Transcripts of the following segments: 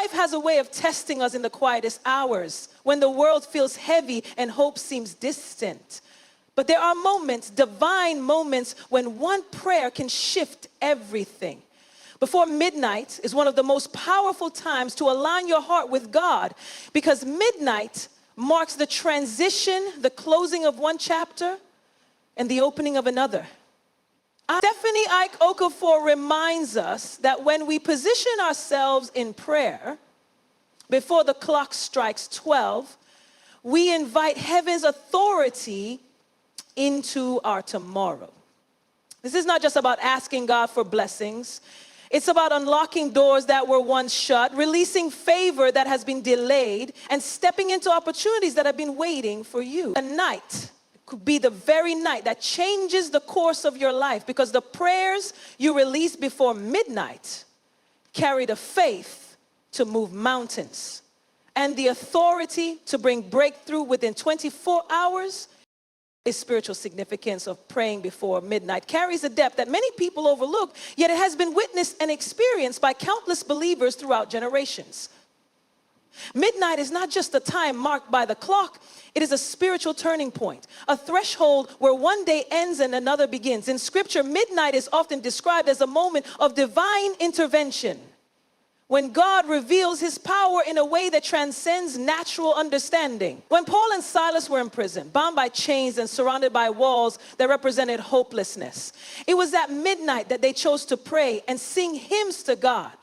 Life has a way of testing us in the quietest hours, when the world feels heavy and hope seems distant. But there are moments, divine moments, when one prayer can shift everything. Before midnight is one of the most powerful times to align your heart with God, because midnight marks the transition, the closing of one chapter, and the opening of another. Stephanie Ike Okafor reminds us that when we position ourselves in prayer, before the clock strikes 12, we invite heaven's authority into our tomorrow. This is not just about asking God for blessings. It's about unlocking doors that were once shut, releasing favor that has been delayed, and stepping into opportunities that have been waiting for you. A night could be the very night that changes the course of your life, because the prayers you release before midnight carry the faith to move mountains and the authority to bring breakthrough within 24 hours. The spiritual significance of praying before midnight carries a depth that many people overlook, yet it has been witnessed and experienced by countless believers throughout generations. Midnight is not just a time marked by the clock, it is a spiritual turning point, a threshold where one day ends and another begins. In Scripture, midnight is often described as a moment of divine intervention, when God reveals his power in a way that transcends natural understanding. When Paul and Silas were in prison, bound by chains and surrounded by walls that represented hopelessness, it was at midnight that they chose to pray and sing hymns to God.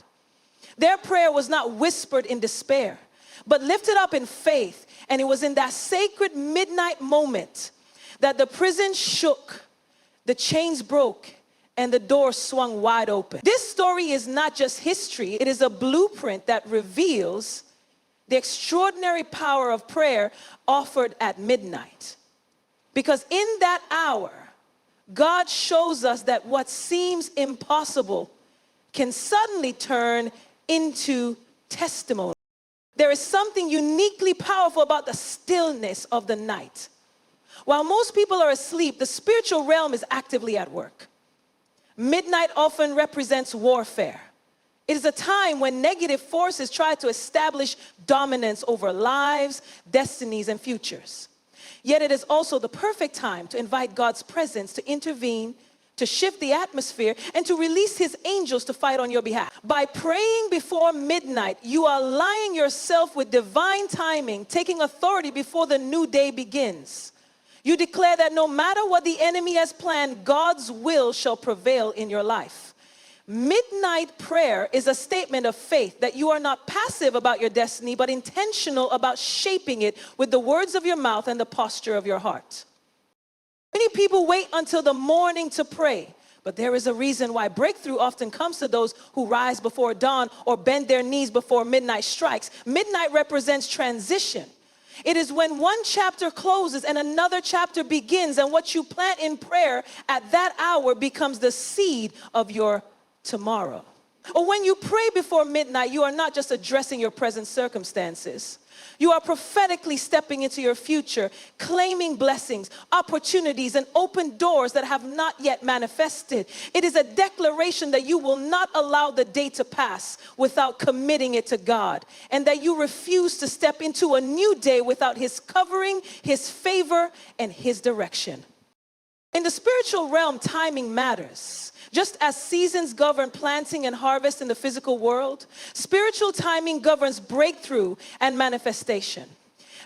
Their prayer was not whispered in despair, but lifted up in faith. And it was in that sacred midnight moment that the prison shook, the chains broke, and the door swung wide open. This story is not just history, it is a blueprint that reveals the extraordinary power of prayer offered at midnight. Because in that hour, God shows us that what seems impossible can suddenly turn into testimony. There is something uniquely powerful about the stillness of the night. While most people are asleep, the spiritual realm is actively at work. Midnight often represents warfare. It is a time when negative forces try to establish dominance over lives, destinies, and futures. Yet it is also the perfect time to invite God's presence to intervene, to shift the atmosphere, and to release his angels to fight on your behalf. By praying before midnight, you are aligning yourself with divine timing, taking authority before the new day begins. You declare that no matter what the enemy has planned, God's will shall prevail in your life. Midnight prayer is a statement of faith that you are not passive about your destiny, but intentional about shaping it with the words of your mouth and the posture of your heart. Many people wait until the morning to pray, but there is a reason why breakthrough often comes to those who rise before dawn or bend their knees before midnight strikes. Midnight represents transition. It is when one chapter closes and another chapter begins, and what you plant in prayer at that hour becomes the seed of your tomorrow. Or when you pray before midnight, you are not just addressing your present circumstances. You are prophetically stepping into your future, claiming blessings, opportunities, and open doors that have not yet manifested. It is a declaration that you will not allow the day to pass without committing it to God, and that you refuse to step into a new day without his covering, his favor, and his direction. In the spiritual realm, timing matters. Just as seasons govern planting and harvest in the physical world, spiritual timing governs breakthrough and manifestation.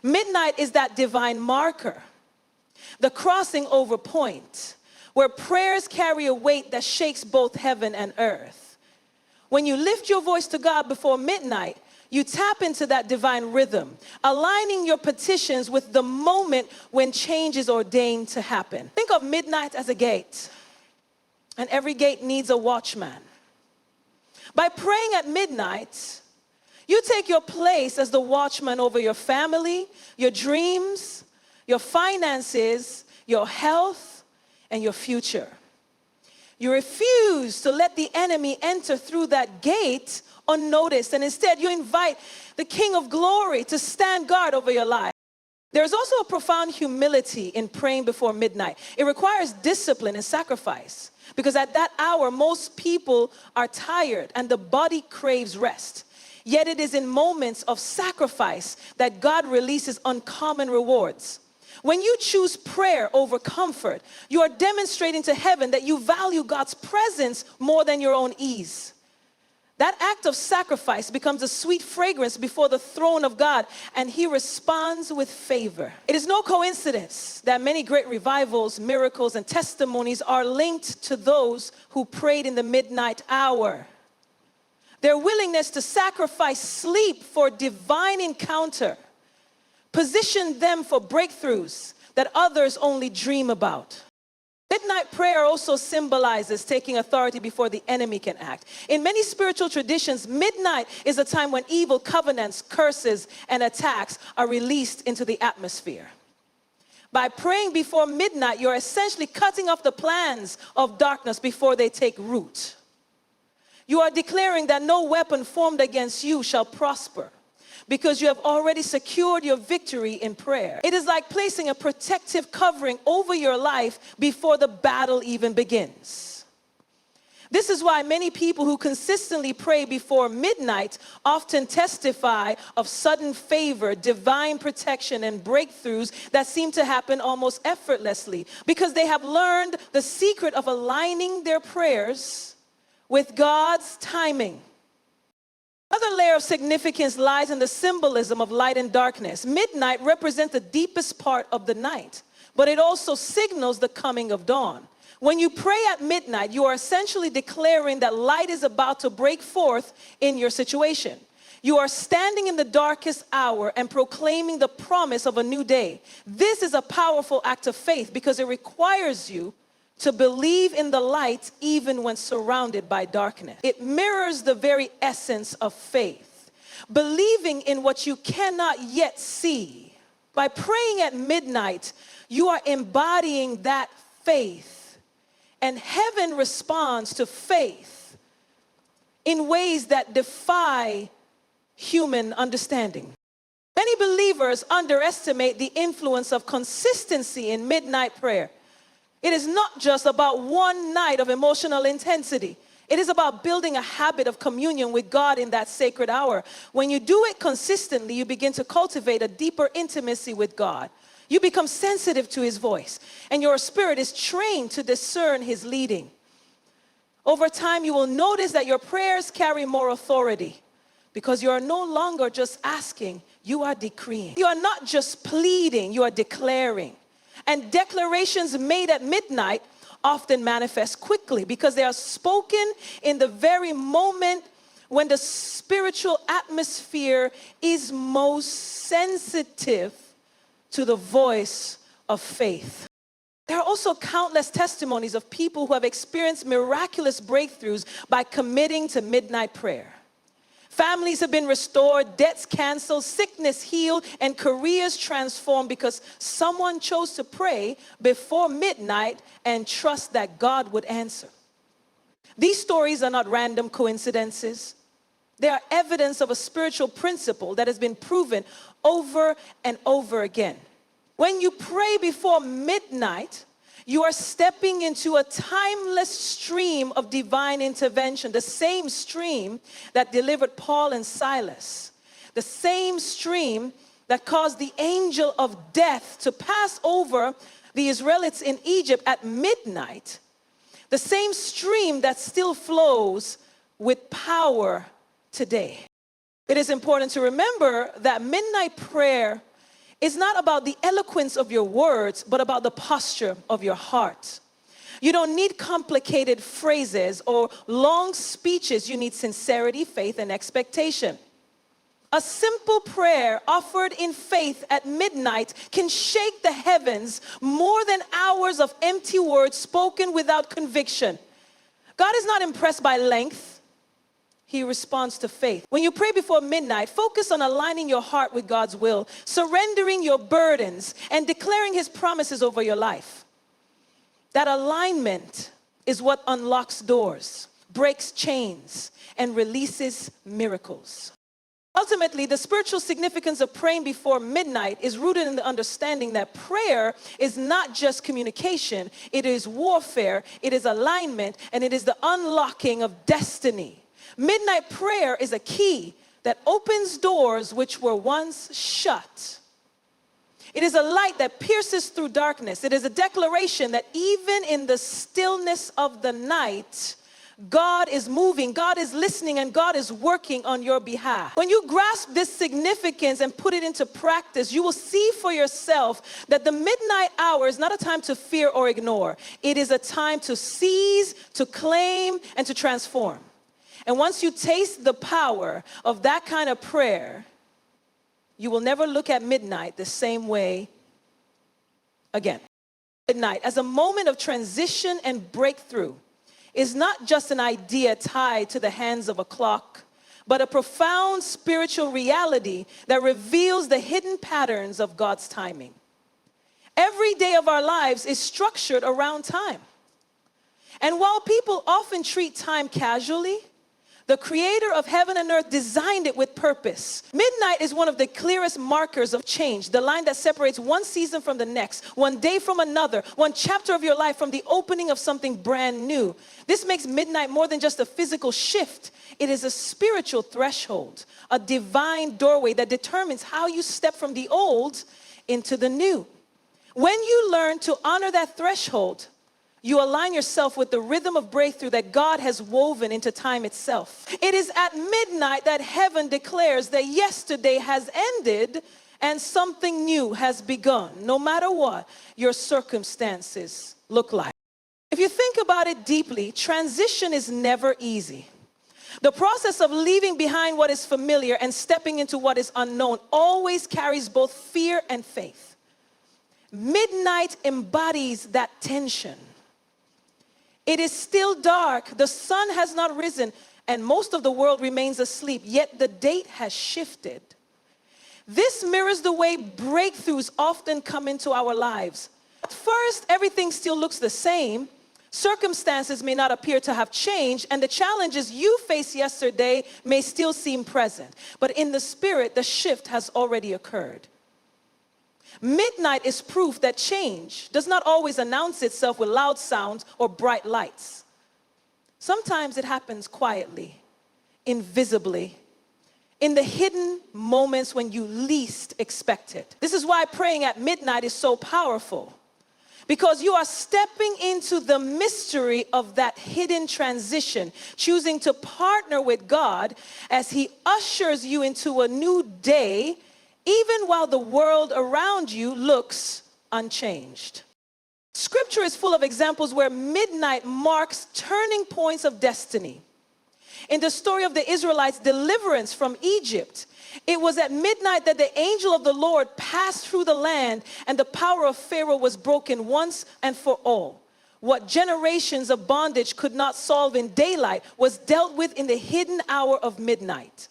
Midnight is that divine marker, the crossing over point, where prayers carry a weight that shakes both heaven and earth. When you lift your voice to God before midnight, you tap into that divine rhythm, aligning your petitions with the moment when change is ordained to happen. Think of midnight as a gate. And every gate needs a watchman. By praying at midnight, you take your place as the watchman over your family, your dreams, your finances, your health, and your future. You refuse to let the enemy enter through that gate unnoticed, and instead you invite the King of Glory to stand guard over your life. There's also a profound humility in praying before midnight. It requires discipline and sacrifice. Because at that hour, most people are tired and the body craves rest. Yet it is in moments of sacrifice that God releases uncommon rewards. When you choose prayer over comfort, you are demonstrating to heaven that you value God's presence more than your own ease. That act of sacrifice becomes a sweet fragrance before the throne of God, and he responds with favor. It is no coincidence that many great revivals, miracles, and testimonies are linked to those who prayed in the midnight hour. Their willingness to sacrifice sleep for divine encounter positioned them for breakthroughs that others only dream about. Midnight prayer also symbolizes taking authority before the enemy can act. In many spiritual traditions, midnight is a time when evil covenants, curses, and attacks are released into the atmosphere. By praying before midnight, you're essentially cutting off the plans of darkness before they take root. You are declaring that no weapon formed against you shall prosper, because you have already secured your victory in prayer. It is like placing a protective covering over your life before the battle even begins. This is why many people who consistently pray before midnight often testify of sudden favor, divine protection, and breakthroughs that seem to happen almost effortlessly, because they have learned the secret of aligning their prayers with God's timing. Another layer of significance lies in the symbolism of light and darkness. Midnight represents the deepest part of the night, but it also signals the coming of dawn. When you pray at midnight, you are essentially declaring that light is about to break forth in your situation. You are standing in the darkest hour and proclaiming the promise of a new day. This is a powerful act of faith because it requires you to believe in the light even when surrounded by darkness. It mirrors the very essence of faith, believing in what you cannot yet see. By praying at midnight, you are embodying that faith, and heaven responds to faith in ways that defy human understanding. Many believers underestimate the influence of consistency in midnight prayer. It is not just about one night of emotional intensity. It is about building a habit of communion with God in that sacred hour. When you do it consistently, you begin to cultivate a deeper intimacy with God. You become sensitive to his voice, and your spirit is trained to discern his leading. Over time, you will notice that your prayers carry more authority because you are no longer just asking, you are decreeing. You are not just pleading, you are declaring. And declarations made at midnight often manifest quickly because they are spoken in the very moment when the spiritual atmosphere is most sensitive to the voice of faith. There are also countless testimonies of people who have experienced miraculous breakthroughs by committing to midnight prayer. Families have been restored, debts canceled, sickness healed, and careers transformed because someone chose to pray before midnight and trust that God would answer. These stories are not random coincidences. They are evidence of a spiritual principle that has been proven over and over again. When you pray before midnight, you are stepping into a timeless stream of divine intervention, the same stream that delivered Paul and Silas, the same stream that caused the angel of death to pass over the Israelites in Egypt at midnight, the same stream that still flows with power today. It is important to remember that midnight prayer is not about the eloquence of your words, but about the posture of your heart. You don't need complicated phrases or long speeches. You need sincerity, faith, and expectation. A simple prayer offered in faith at midnight can shake the heavens more than hours of empty words spoken without conviction. God is not impressed by length. He responds to faith. When you pray before midnight, focus on aligning your heart with God's will, surrendering your burdens, and declaring his promises over your life. That alignment is what unlocks doors, breaks chains, and releases miracles. Ultimately, the spiritual significance of praying before midnight is rooted in the understanding that prayer is not just communication, it is warfare, it is alignment, and it is the unlocking of destiny. Midnight prayer is a key that opens doors which were once shut. It is a light that pierces through darkness. It is a declaration that even in the stillness of the night, God is moving, God is listening, and God is working on your behalf. When you grasp this significance and put it into practice, you will see for yourself that the midnight hour is not a time to fear or ignore. It is a time to seize, to claim, and to transform. And once you taste the power of that kind of prayer, you will never look at midnight the same way again. Midnight, as a moment of transition and breakthrough, is not just an idea tied to the hands of a clock, but a profound spiritual reality that reveals the hidden patterns of God's timing. Every day of our lives is structured around time. And while people often treat time casually, the creator of heaven and earth designed it with purpose. Midnight is one of the clearest markers of change, the line that separates one season from the next, one day from another, one chapter of your life from the opening of something brand new. This makes midnight more than just a physical shift. It is a spiritual threshold, a divine doorway that determines how you step from the old into the new. When you learn to honor that threshold, you align yourself with the rhythm of breakthrough that God has woven into time itself. It is at midnight that heaven declares that yesterday has ended and something new has begun, no matter what your circumstances look like. If you think about it deeply, transition is never easy. The process of leaving behind what is familiar and stepping into what is unknown always carries both fear and faith. Midnight embodies that tension. It is still dark, the sun has not risen, and most of the world remains asleep, yet the date has shifted. This mirrors the way breakthroughs often come into our lives. At first, everything still looks the same. Circumstances may not appear to have changed, and the challenges you faced yesterday may still seem present. But in the spirit, the shift has already occurred. Midnight is proof that change does not always announce itself with loud sounds or bright lights. Sometimes it happens quietly, invisibly, in the hidden moments when you least expect it. This is why praying at midnight is so powerful, because you are stepping into the mystery of that hidden transition, choosing to partner with God as He ushers you into a new day, even while the world around you looks unchanged. Scripture is full of examples where midnight marks turning points of destiny. In the story of the Israelites' deliverance from Egypt, it was at midnight that the angel of the Lord passed through the land and the power of Pharaoh was broken once and for all. What generations of bondage could not solve in daylight was dealt with in the hidden hour of midnight.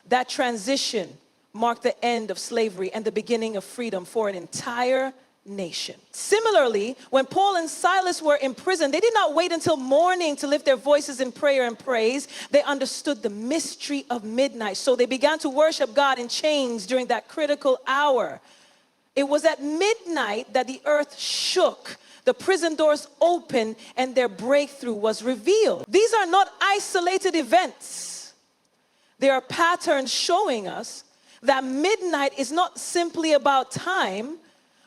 That transition marked the end of slavery and the beginning of freedom for an entire nation. Similarly, when Paul and Silas were in prison, they did not wait until morning to lift their voices in prayer and praise. They understood the mystery of midnight, so they began to worship God in chains during that critical hour. It was at midnight that the earth shook, the prison doors opened, and their breakthrough was revealed. These are not isolated events. They are patterns showing us that midnight is not simply about time,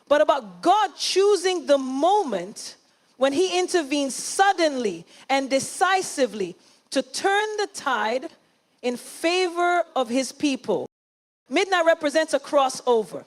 but about God choosing the moment when He intervenes suddenly and decisively to turn the tide in favor of His people. Midnight represents a crossover.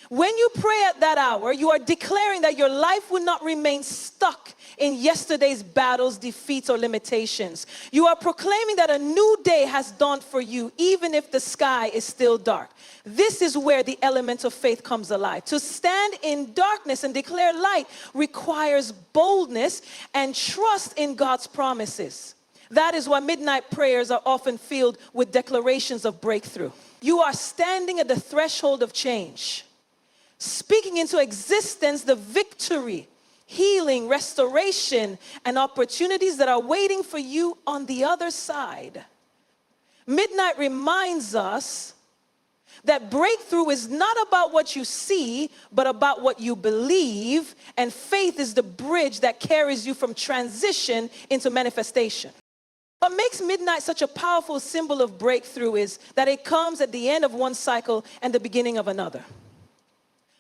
When you pray at that hour, you are declaring that your life will not remain stuck in yesterday's battles, defeats, or limitations. You are proclaiming that a new day has dawned for you, even if the sky is still dark. This is where the element of faith comes alive. To stand in darkness and declare light requires boldness and trust in God's promises. That is why midnight prayers are often filled with declarations of breakthrough. You are standing at the threshold of change, speaking into existence the victory, healing, restoration, and opportunities that are waiting for you on the other side. Midnight reminds us that breakthrough is not about what you see, but about what you believe, and faith is the bridge that carries you from transition into manifestation. What makes midnight such a powerful symbol of breakthrough is that it comes at the end of one cycle and the beginning of another.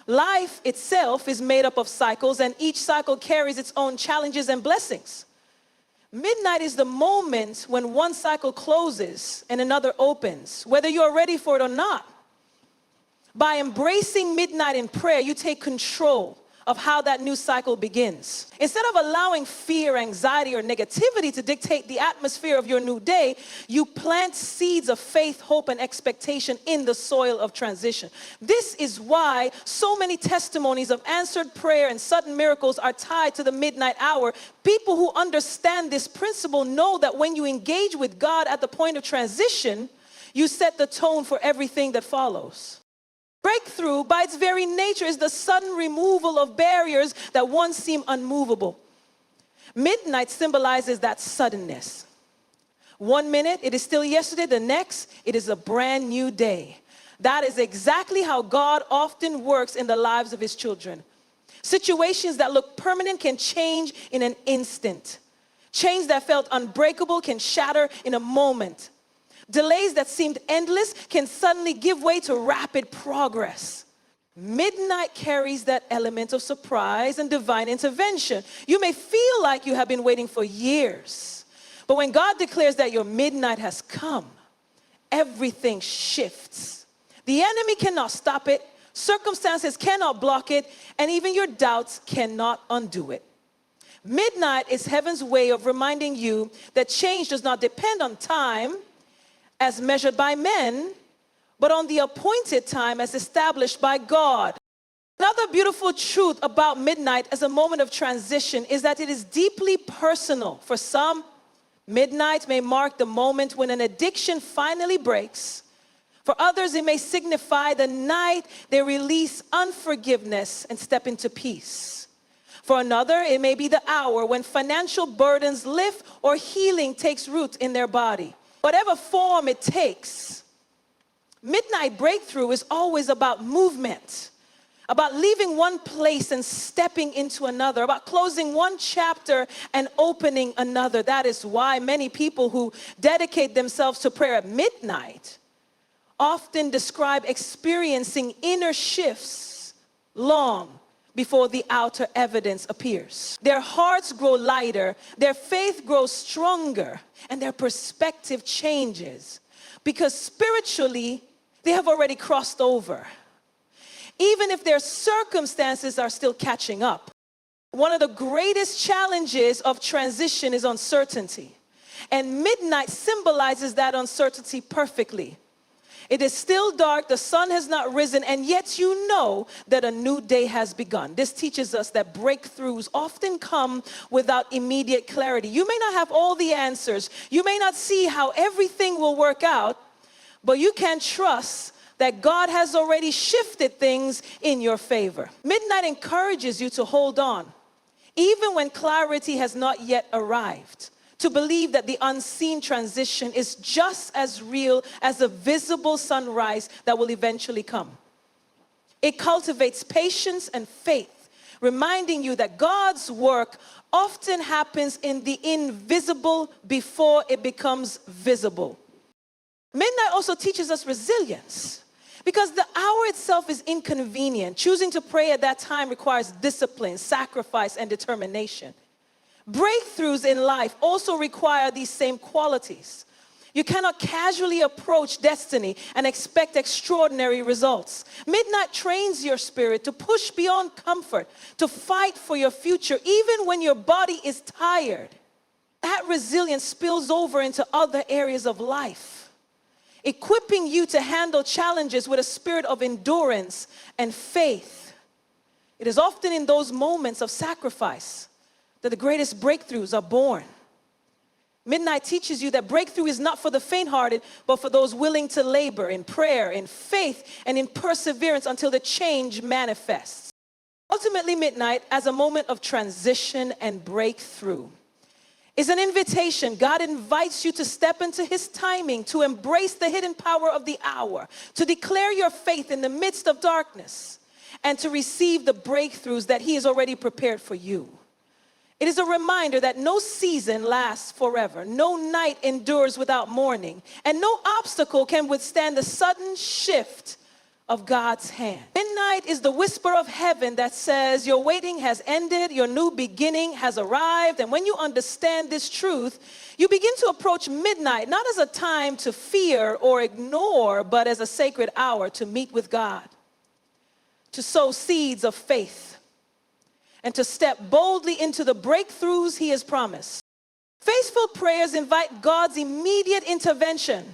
Life itself is made up of cycles, and each cycle carries its own challenges and blessings. Midnight is the moment when one cycle closes and another opens, whether you're ready for it or not. By embracing midnight in prayer, you take control of how that new cycle begins. Instead of allowing fear, anxiety, or negativity to dictate the atmosphere of your new day, you plant seeds of faith, hope, and expectation in the soil of transition. This is why so many testimonies of answered prayer and sudden miracles are tied to the midnight hour. People who understand this principle know that when you engage with God at the point of transition, you set the tone for everything that follows. Breakthrough, by its very nature, is the sudden removal of barriers that once seemed unmovable. Midnight symbolizes that suddenness. 1 minute, it is still yesterday. The next, it is a brand new day. That is exactly how God often works in the lives of his children. Situations that look permanent can change in an instant. Chains that felt unbreakable can shatter in a moment. Delays that seemed endless can suddenly give way to rapid progress. Midnight carries that element of surprise and divine intervention. You may feel like you have been waiting for years, but when God declares that your midnight has come, everything shifts. The enemy cannot stop it, circumstances cannot block it, and even your doubts cannot undo it. Midnight is heaven's way of reminding you that change does not depend on time as measured by men, but on the appointed time as established by God. Another beautiful truth about midnight as a moment of transition is that it is deeply personal. For some, midnight may mark the moment when an addiction finally breaks. For others, it may signify the night they release unforgiveness and step into peace. For another, it may be the hour when financial burdens lift or healing takes root in their body. Whatever form it takes, midnight breakthrough is always about movement, about leaving one place and stepping into another, about closing one chapter and opening another. That is why many people who dedicate themselves to prayer at midnight often describe experiencing inner shifts long before the outer evidence appears. Their hearts grow lighter, their faith grows stronger, and their perspective changes because spiritually, they have already crossed over. Even if their circumstances are still catching up. One of the greatest challenges of transition is uncertainty. And midnight symbolizes that uncertainty perfectly. It is still dark, the sun has not risen, and yet you know that a new day has begun. This teaches us that breakthroughs often come without immediate clarity. You may not have all the answers. You may not see how everything will work out, but you can trust that God has already shifted things in your favor. Midnight encourages you to hold on, even when clarity has not yet arrived. To believe that the unseen transition is just as real as the visible sunrise that will eventually come. It cultivates patience and faith, reminding you that God's work often happens in the invisible before it becomes visible. Midnight also teaches us resilience, because the hour itself is inconvenient. Choosing to pray at that time requires discipline, sacrifice, and determination. Breakthroughs in life also require these same qualities. You cannot casually approach destiny and expect extraordinary results. Midnight trains your spirit to push beyond comfort, to fight for your future, even when your body is tired. That resilience spills over into other areas of life, equipping you to handle challenges with a spirit of endurance and faith. It is often in those moments of sacrifice that the greatest breakthroughs are born. Midnight teaches you that breakthrough is not for the faint-hearted, but for those willing to labor in prayer, in faith, and in perseverance until the change manifests. Ultimately, midnight, as a moment of transition and breakthrough, is an invitation. God invites you to step into his timing, to embrace the hidden power of the hour, to declare your faith in the midst of darkness, and to receive the breakthroughs that he has already prepared for you. It is a reminder that no season lasts forever, no night endures without morning, and no obstacle can withstand the sudden shift of God's hand. Midnight is the whisper of heaven that says your waiting has ended, your new beginning has arrived. And when you understand this truth, you begin to approach midnight not as a time to fear or ignore, but as a sacred hour to meet with God, to sow seeds of faith, and to step boldly into the breakthroughs He has promised. Faithful prayers invite God's immediate intervention,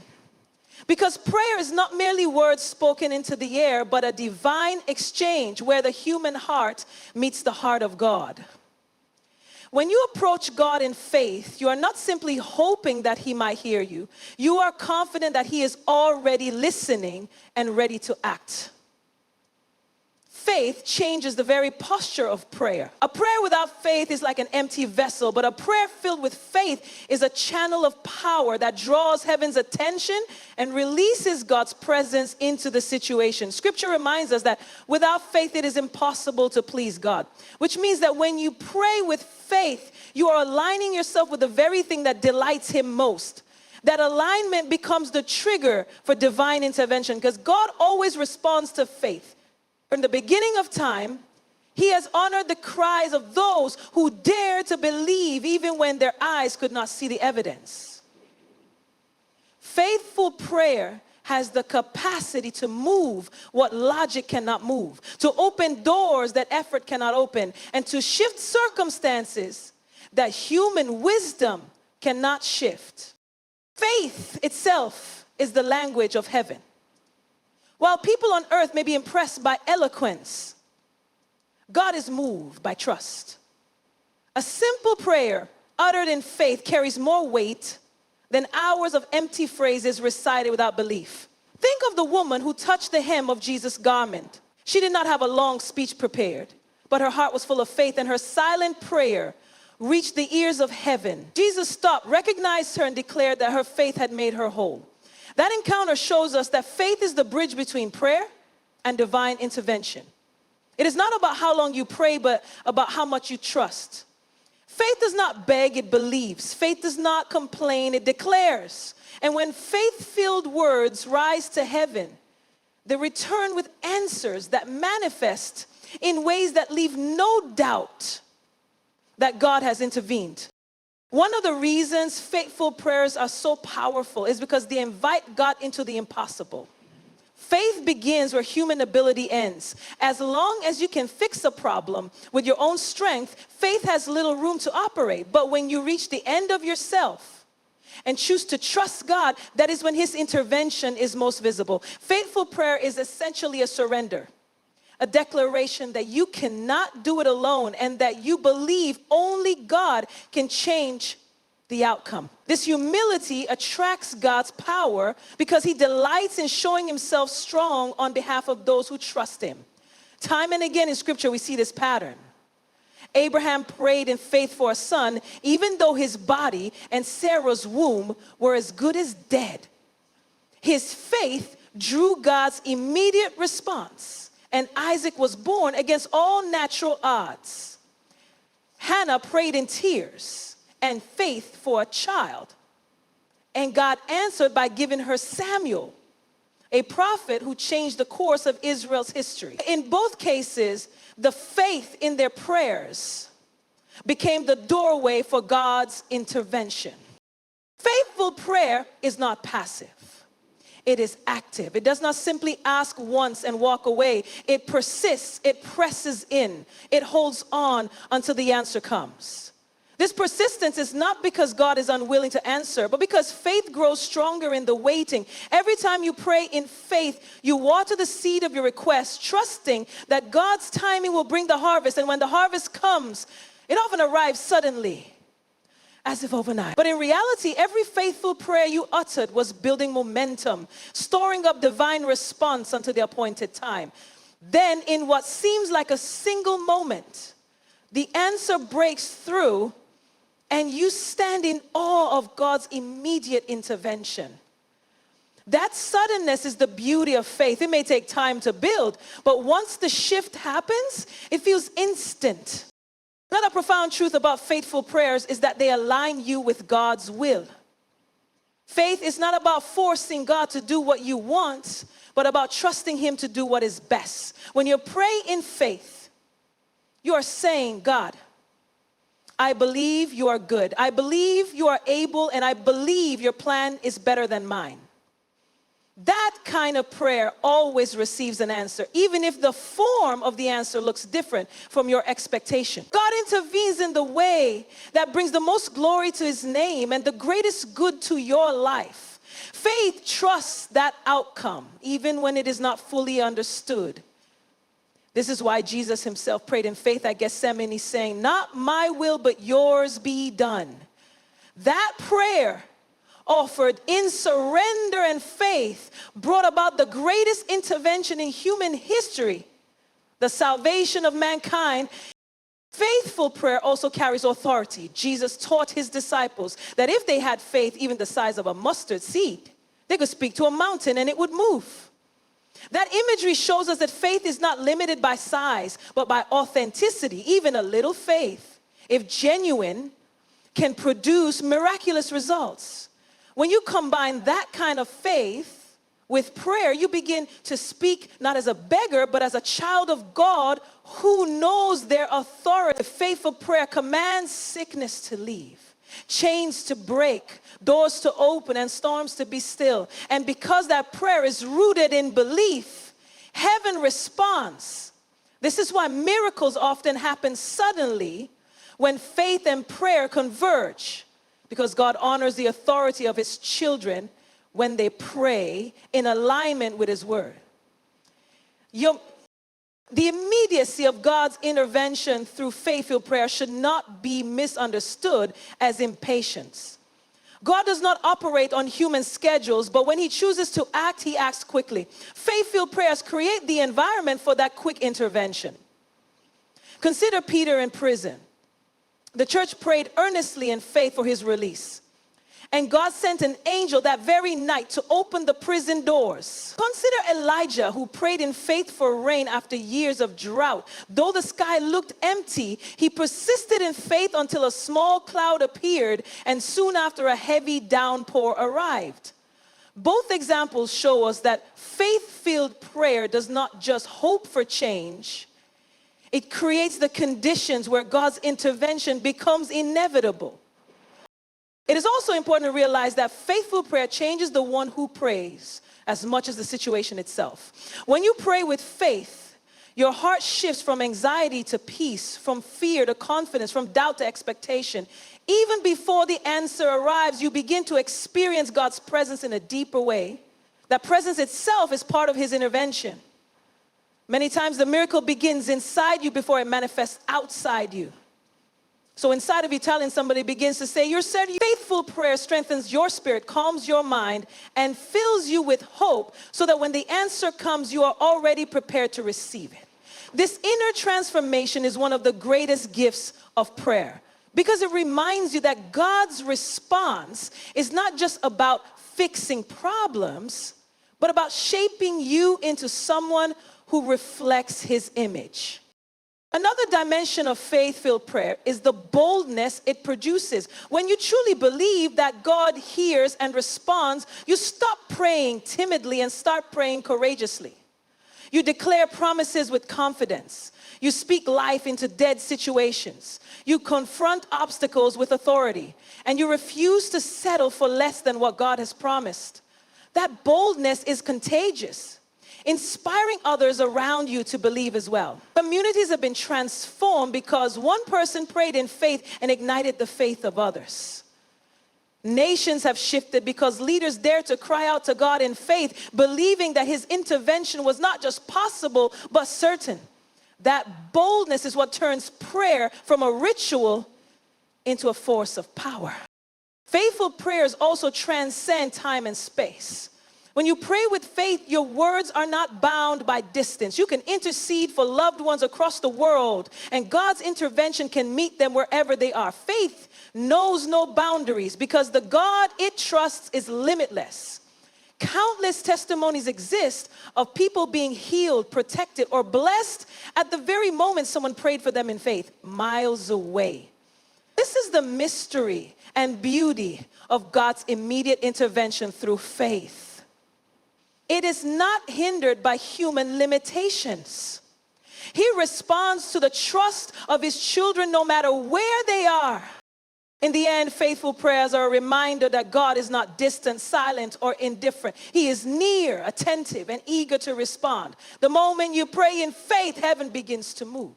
because prayer is not merely words spoken into the air, but a divine exchange where the human heart meets the heart of God. When you approach God in faith, you are not simply hoping that He might hear you. You are confident that He is already listening and ready to act. Faith changes the very posture of prayer. A prayer without faith is like an empty vessel, but a prayer filled with faith is a channel of power that draws heaven's attention and releases God's presence into the situation. Scripture reminds us that without faith it is impossible to please God, which means that when you pray with faith, you are aligning yourself with the very thing that delights Him most. That alignment becomes the trigger for divine intervention, because God always responds to faith. From the beginning of time, He has honored the cries of those who dare to believe even when their eyes could not see the evidence. Faithful prayer has the capacity to move what logic cannot move, to open doors that effort cannot open, and to shift circumstances that human wisdom cannot shift. Faith itself is the language of heaven. While people on earth may be impressed by eloquence, God is moved by trust. A simple prayer uttered in faith carries more weight than hours of empty phrases recited without belief. Think of the woman who touched the hem of Jesus' garment. She did not have a long speech prepared, but her heart was full of faith, and her silent prayer reached the ears of heaven. Jesus stopped, recognized her, and declared that her faith had made her whole. That encounter shows us that faith is the bridge between prayer and divine intervention. It is not about how long you pray, but about how much you trust. Faith does not beg, it believes. Faith does not complain, it declares. And when faith-filled words rise to heaven, they return with answers that manifest in ways that leave no doubt that God has intervened. One of the reasons faithful prayers are so powerful is because they invite God into the impossible. Faith begins where human ability ends. As long as you can fix a problem with your own strength, faith has little room to operate. But when you reach the end of yourself and choose to trust God, that is when His intervention is most visible. Faithful prayer is essentially a surrender. A declaration that you cannot do it alone and that you believe only God can change the outcome. This humility attracts God's power because He delights in showing Himself strong on behalf of those who trust Him. Time and again in Scripture we see this pattern. Abraham prayed in faith for a son even though his body and Sarah's womb were as good as dead. His faith drew God's immediate response, and Isaac was born against all natural odds. Hannah prayed in tears and faith for a child, and God answered by giving her Samuel, a prophet who changed the course of Israel's history. In both cases, the faith in their prayers became the doorway for God's intervention. Faithful prayer is not passive. It is active. It does not simply ask once and walk away. It persists. It presses in. It holds on until the answer comes. This persistence is not because God is unwilling to answer, but because faith grows stronger in the waiting. Every time you pray in faith, you water the seed of your request, trusting that God's timing will bring the harvest. And when the harvest comes, it often arrives suddenly, as if overnight. But in reality, every faithful prayer you uttered was building momentum, storing up divine response until the appointed time. Then, in what seems like a single moment, the answer breaks through, and you stand in awe of God's immediate intervention. That suddenness is the beauty of faith. It may take time to build, but once the shift happens, it feels instant. Another profound truth about faithful prayers is that they align you with God's will. Faith is not about forcing God to do what you want, but about trusting Him to do what is best. When you pray in faith, you are saying, God, I believe you are good. I believe you are able, and I believe your plan is better than mine. That kind of prayer always receives an answer, even if the form of the answer looks different from your expectation. God intervenes in the way that brings the most glory to His name and the greatest good to your life. Faith trusts that outcome, even when it is not fully understood. This is why Jesus Himself prayed in faith at Gethsemane, saying, "Not my will, but yours be done." That prayer, offered in surrender and faith, brought about the greatest intervention in human history, the salvation of mankind. Faithful prayer also carries authority. Jesus taught His disciples that if they had faith even the size of a mustard seed, they could speak to a mountain and it would move. That imagery shows us that faith is not limited by size, but by authenticity. Even a little faith, if genuine, can produce miraculous results. When you combine that kind of faith with prayer, you begin to speak not as a beggar, but as a child of God who knows their authority. Faithful prayer commands sickness to leave, chains to break, doors to open, and storms to be still. And because that prayer is rooted in belief, heaven responds. This is why miracles often happen suddenly when faith and prayer converge, because God honors the authority of His children when they pray in alignment with His word. The immediacy of God's intervention through faithful prayer should not be misunderstood as impatience. God does not operate on human schedules, but when He chooses to act, He acts quickly. Faithful prayers create the environment for that quick intervention. Consider Peter in prison. The church prayed earnestly in faith for his release. And God sent an angel that very night to open the prison doors. Consider Elijah, who prayed in faith for rain after years of drought. Though the sky looked empty, he persisted in faith until a small cloud appeared, and soon after a heavy downpour arrived. Both examples show us that faith-filled prayer does not just hope for change. It creates the conditions where God's intervention becomes inevitable. It is also important to realize that faithful prayer changes the one who prays as much as the situation itself. When you pray with faith, your heart shifts from anxiety to peace, from fear to confidence, from doubt to expectation. Even before the answer arrives, you begin to experience God's presence in a deeper way. That presence itself is part of His intervention. Many times the miracle begins inside you before it manifests outside you. So inside of you, telling somebody begins to say, "You're said." Faithful prayer strengthens your spirit, calms your mind, and fills you with hope so that when the answer comes, you are already prepared to receive it. This inner transformation is one of the greatest gifts of prayer because it reminds you that God's response is not just about fixing problems, but about shaping you into someone who reflects His image. Another dimension of faith-filled prayer is the boldness it produces. When you truly believe that God hears and responds, you stop praying timidly and start praying courageously. You declare promises with confidence. You speak life into dead situations. You confront obstacles with authority. And you refuse to settle for less than what God has promised. That boldness is contagious, inspiring others around you to believe as well. Communities have been transformed because one person prayed in faith and ignited the faith of others. Nations have shifted because leaders dared to cry out to God in faith, believing that His intervention was not just possible, but certain. That boldness is what turns prayer from a ritual into a force of power. Faithful prayers also transcend time and space. When you pray with faith, your words are not bound by distance. You can intercede for loved ones across the world, and God's intervention can meet them wherever they are. Faith knows no boundaries because the God it trusts is limitless. Countless testimonies exist of people being healed, protected, or blessed at the very moment someone prayed for them in faith, miles away. This is the mystery and beauty of God's immediate intervention through faith. It is not hindered by human limitations. He responds to the trust of his children no matter where they are. In the end, faithful prayers are a reminder that God is not distant, silent, or indifferent. He is near, attentive, and eager to respond. The moment you pray in faith, heaven begins to move.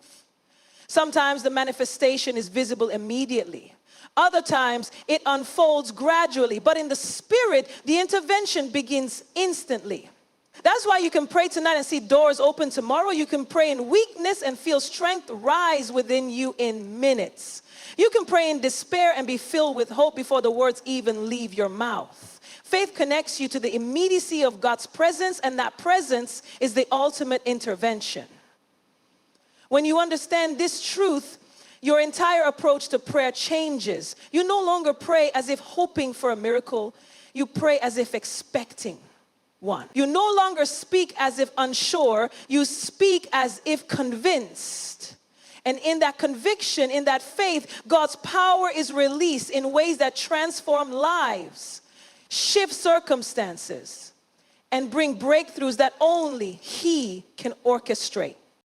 Sometimes the manifestation is visible immediately. Other times it unfolds gradually, but in the spirit, the intervention begins instantly. That's why you can pray tonight and see doors open tomorrow. You can pray in weakness and feel strength rise within you in minutes. You can pray in despair and be filled with hope before the words even leave your mouth. Faith connects you to the immediacy of God's presence, and that presence is the ultimate intervention. When you understand this truth, your entire approach to prayer changes. You no longer pray as if hoping for a miracle. You pray as if expecting one. You no longer speak as if unsure. You speak as if convinced. And in that conviction, in that faith, God's power is released in ways that transform lives, shift circumstances, and bring breakthroughs that only He can orchestrate.